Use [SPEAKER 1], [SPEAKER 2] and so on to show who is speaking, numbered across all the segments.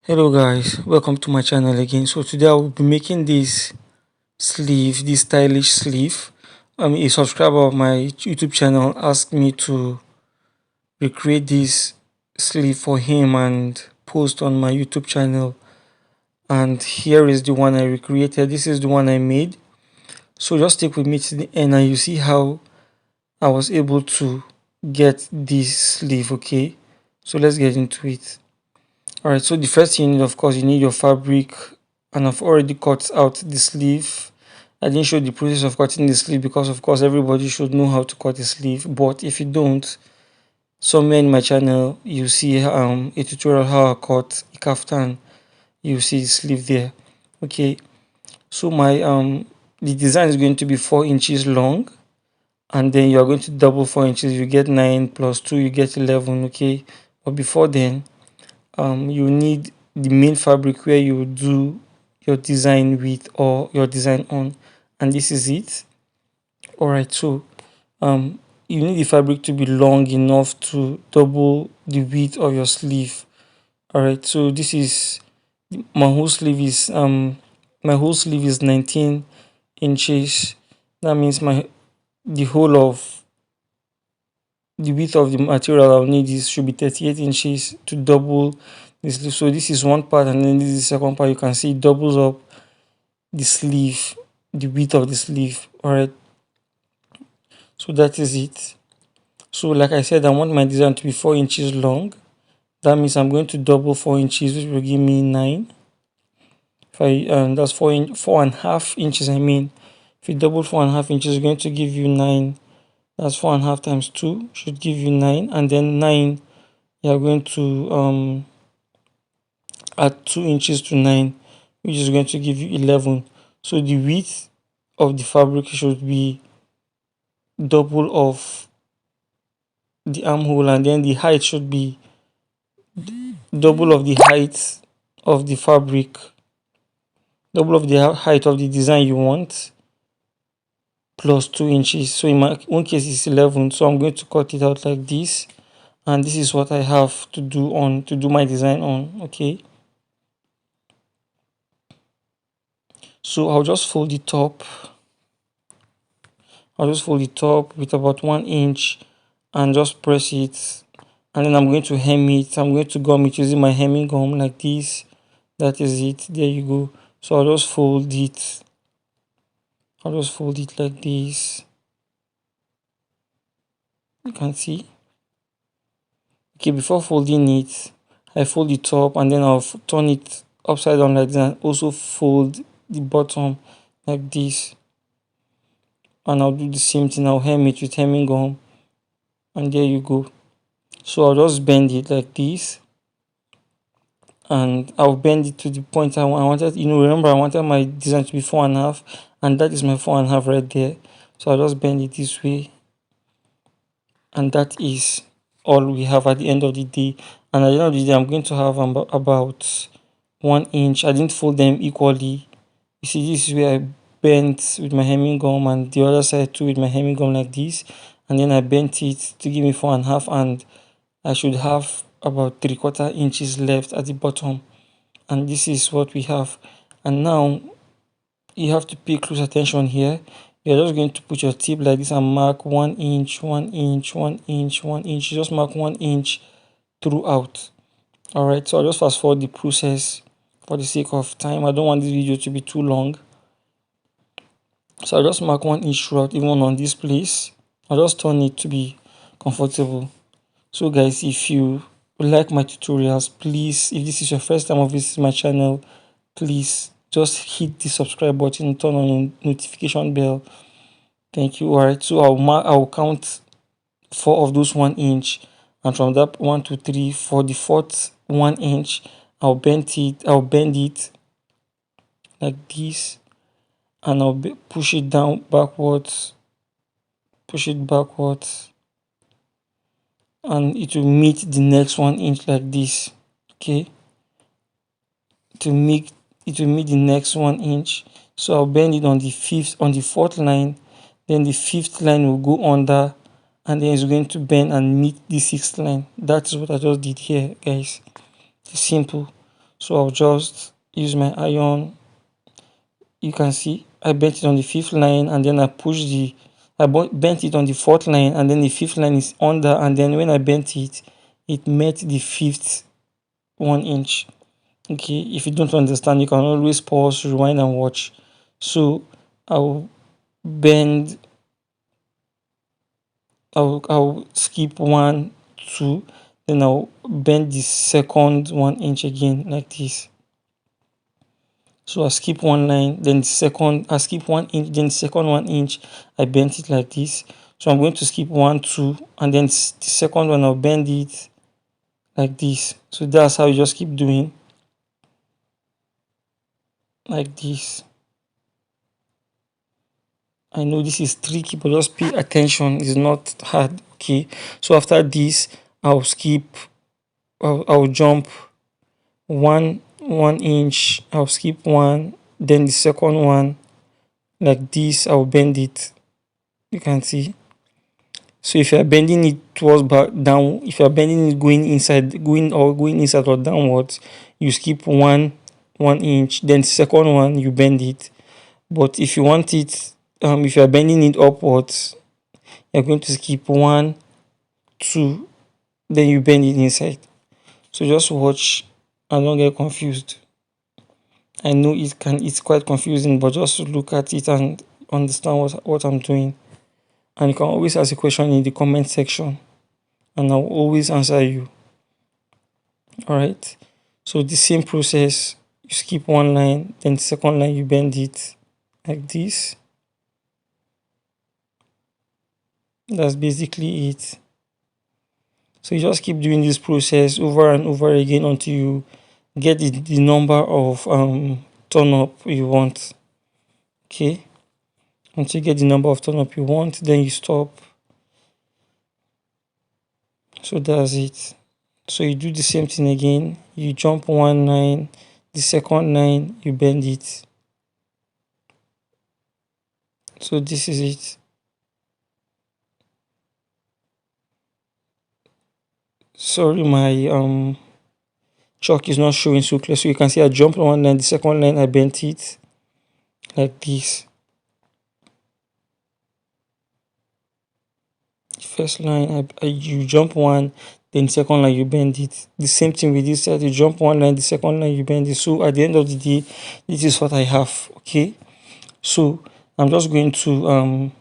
[SPEAKER 1] Hello guys, welcome to my channel again. So today I will be making this sleeve, this stylish sleeve. A subscriber of my YouTube channel asked me to recreate this sleeve for him and post on my YouTube channel. And here is the one I recreated. This is the one I made. So just stick with me to the end and you see how I was able to get this sleeve, okay? So let's get into it. Alright, so the first thing you need, of course, you need your fabric, and I've already cut out the sleeve. I didn't show the process of cutting the sleeve because, of course, everybody should know how to cut the sleeve. But if you don't, somewhere in my channel, you see a tutorial how I cut a kaftan. You see the sleeve there. Okay, so my the design is going to be 4 inches long, and then you are going to double 4 inches. You get 9 plus 2, you get 11. Okay, but before then, you need the main fabric where you do your design with or your design on, and this is it. All right, so you need the fabric to be long enough to double the width of your sleeve. All right, so this is my whole sleeve is 19 inches. That means the whole of the width of the material I'll need is should be 38 inches to double this sleeve. So this is one part, and then this is the second part. You can see it doubles up the sleeve, the width of the sleeve. All right, so that is it. So like I said, I want my design to be 4 inches long. That means I'm going to double 4 inches, which will give me 9. If I that's 4.5 inches. I mean, if you double 4.5 inches, it's going to give you 9. That's 4.5 times 2 should give you 9, and then 9 you are going to add 2 inches to 9, which is going to give you 11. So the width of the fabric should be double of the armhole, and then the height should be double of the height of the fabric, double of the height of the design you want, plus 2 inches. So in my own case it's 11, so I'm going to cut it out like this, and this is what I have to do my design on. Okay, so I'll just fold the top. I'll just fold the top with about 1 inch and just press it, and then I'm going to hem it. I'm going to gum it using my hemming gum like this. That is it. There you go. So I'll just fold it. I'll just fold it like this. You can see. Okay, before folding it, I fold the top and then I'll turn it upside down like that, and also fold the bottom like this. And I'll do the same thing. I'll hem it with hemming gum, and there you go. So I'll just bend it like this, and I'll bend it to the point I wanted. Remember I wanted my design to be 4.5, and that is my 4.5 right there. So I'll just bend it this way, and that is all we have at the end of the day. And at the end of the day, I'm going to have about 1 inch. I didn't fold them equally. You see, this is where I bent with my hemming gum, and the other side too with my hemming gum like this, and then I bent it to give me 4.5, and I should have about 3/4 inches left at the bottom, and this is what we have. And now you have to pay close attention here. You're just going to put your tip like this and mark 1 inch, 1 inch, 1 inch, 1 inch. Just mark 1 inch throughout. All right, so I'll just fast forward the process for the sake of time. I don't want this video to be too long, so I'll just mark 1 inch throughout, even on this place. I'll just turn it to be comfortable. So guys, if you like my tutorials, please, if this is your first time of visiting my channel, please just hit the subscribe button and turn on your notification bell. Thank you. All right, so I'll count 4 of those 1 inch, and from that 1 2 3 for the fourth 1 inch, I'll bend it like this, and I'll push it down backwards, push it backwards, and it will meet the next 1 inch like this. Okay, it will meet the next 1 inch. So I'll bend it on the fourth line, then the fifth line will go under, and then it's going to bend and meet the sixth line. That is what I just did here, guys. It's simple. So I'll just use my iron. You can see I bent it on the fifth line, and then I bent it on the fourth line, and then the fifth line is under, and then when I bent it, it met the fifth 1 inch. Okay, if you don't understand, you can always pause, rewind, and watch. So I'll bend, I'll skip 1 2, then I'll bend the second 1 inch again like this. So I skip one line, then I skip 1 inch, then the second 1 inch, I bend it like this. So I'm going to skip 1 2, and then the second one I'll bend it like this. So that's how you just keep doing like this. I know this is tricky, but just pay attention. It's not hard. Okay. So after this, I'll jump 1 inch. I'll skip one. Then the second one, like this, I'll bend it. You can see. So if you are bending it towards back down, if you are bending it going inside, going inside or downwards, you skip 1 inch. Then the second one, you bend it. But if you want it, if you are bending it upwards, you're going to skip 1 2, then you bend it inside. So just watch and don't get confused. I know it's quite confusing, but just look at it and understand what I'm doing. And you can always ask a question in the comment section, and I'll always answer you. All right. So the same process, you skip one line, then the second line you bend it like this. That's basically it. So you just keep doing this process over and over again until you get the number of turn up you want. Okay. Once you get the number of turn up you want, then you stop. So that's it. So you do the same thing again. You jump one line, the second line you bend it. So this is it. Sorry, my chalk is not showing so clear. So you can see I jumped one line, the second line I bent it like this. First line you jump one, then second line you bend it. The same thing with this side, you jump one line, the second line you bend it. So at the end of the day, this is what I have. Okay, so I'm just going to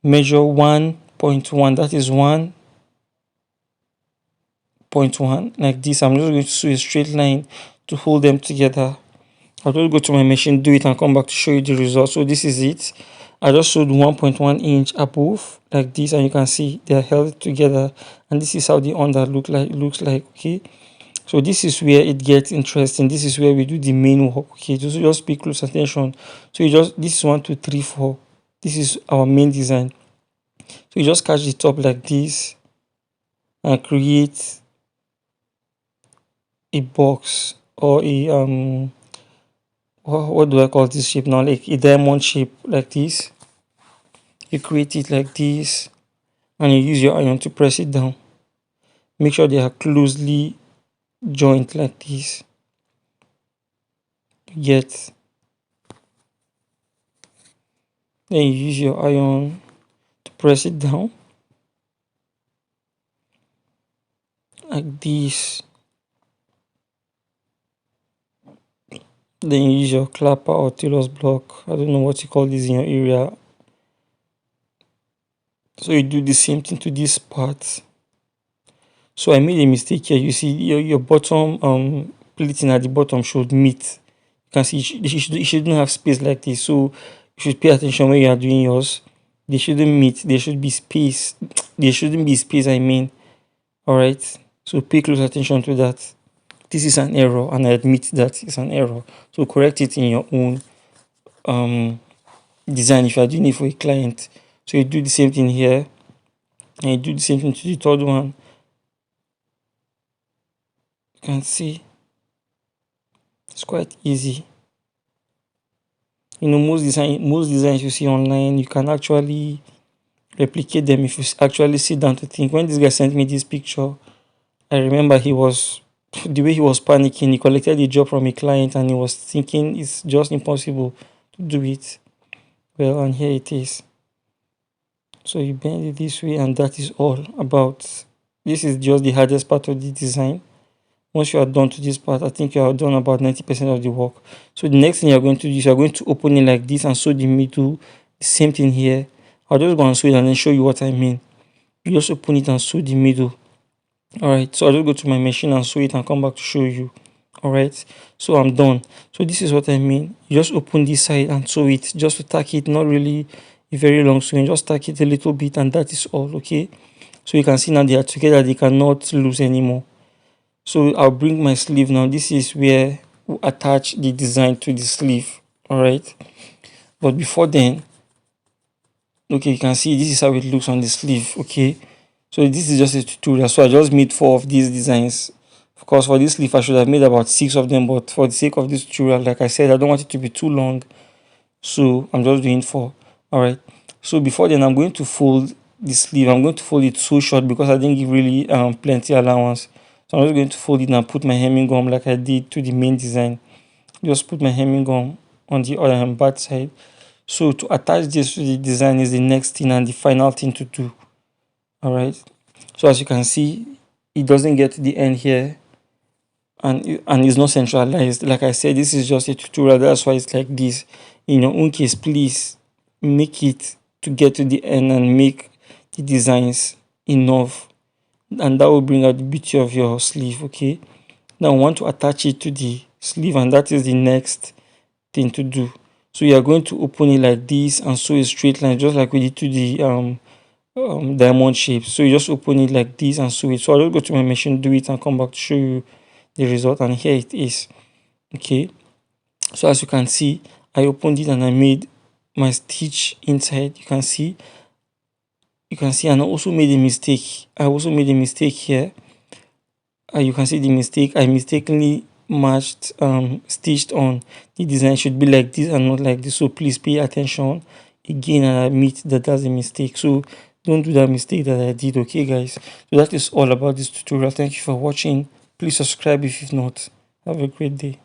[SPEAKER 1] measure 1.1, that is 1.1 like this. I'm just going to sew a straight line to hold them together. I'll just go to my machine, do it, and come back to show you the result. So this is it. I just sewed 1.1 inch above like this, and you can see they are held together, and this is how the under looks like. Okay, so this is where it gets interesting. This is where we do the main work. Okay, just pay close attention. So this is 1 2 3 4. This is our main design. So you just catch the top like this and create a box or a what do I call this shape now, like a diamond shape like this. You create it like this, and you use your iron to press it down. Make sure they are closely joined like this. You get. Then you use your iron to press it down like this. Then you use your clapper or tailor's block. I don't know what you call this in your area. So you do the same thing to this part. So I made a mistake here. You see your bottom pleating at the bottom should meet. You can see it shouldn't have space like this. So you should pay attention when you are doing yours. They shouldn't meet. There should be space. There shouldn't be space, I mean. Alright. So pay close attention to that. This is an error, and I admit that it's an error. So correct it in your own design if you are doing it for a client. So you do the same thing here, and you do the same thing to the third one. You can see it's quite easy. You know, most designs you see online, you can actually replicate them if you actually sit down to think. When this guy sent me this picture, I remember he was the way he was panicking, he collected a job from a client and he was thinking it's just impossible to do it. Well, and here it is. So you bend it this way, and that is all about. This is just the hardest part of the design. Once you are done to this part, I think you are done about 90% of the work. So the next thing you are going to do is you are going to open it like this and sew the middle. The same thing here. I'll just go and sew it and then show you what I mean. You just open it and sew the middle. Alright, so I'll just go to my machine and sew it and come back to show you. Alright, so I'm done. So this is what I mean. You just open this side and sew it just to tack it, not really a very long sewing, just tack it a little bit, and that is all. Okay, so you can see now they are together, they cannot lose anymore. So I'll bring my sleeve now. This is where we attach the design to the sleeve. Alright, but before then, okay, you can see this is how it looks on the sleeve. Okay, so this is just a tutorial, so I just made 4 of these designs. Of course, for this sleeve I should have made about 6 of them, but for the sake of this tutorial, like I said, I don't want it to be too long, so I'm just doing 4. Alright, so before then I'm going to fold the sleeve. I'm going to fold it so short because I didn't give really plenty allowance. So I'm just going to fold it and put my hemming gum like I did to the main design. Just put my hemming gum on the other back side. So to attach this to the design is the next thing and the final thing to do. Alright, so as you can see, it doesn't get to the end here, and it's not centralized. Like I said, this is just a tutorial, that's why it's like this. In your own case, please make it to get to the end and make the designs enough, and that will bring out the beauty of your sleeve. Okay, now I want to attach it to the sleeve, and that is the next thing to do. So you are going to open it like this and sew a straight line just like we did to the diamond shape. So you just open it like this and sew it. So I'll just go to my machine, do it, and come back to show you the result. And here it is. Okay, so as you can see, I opened it and I made my stitch inside. You can see, and I also made a mistake. Here. You can see the mistake. I mistakenly matched stitched on. The design should be like this and not like this, so please pay attention again and admit that that's a mistake. So don't do that mistake that I did. Okay guys, so that is all about this tutorial. Thank you for watching. Please subscribe if you've not. Have a great day.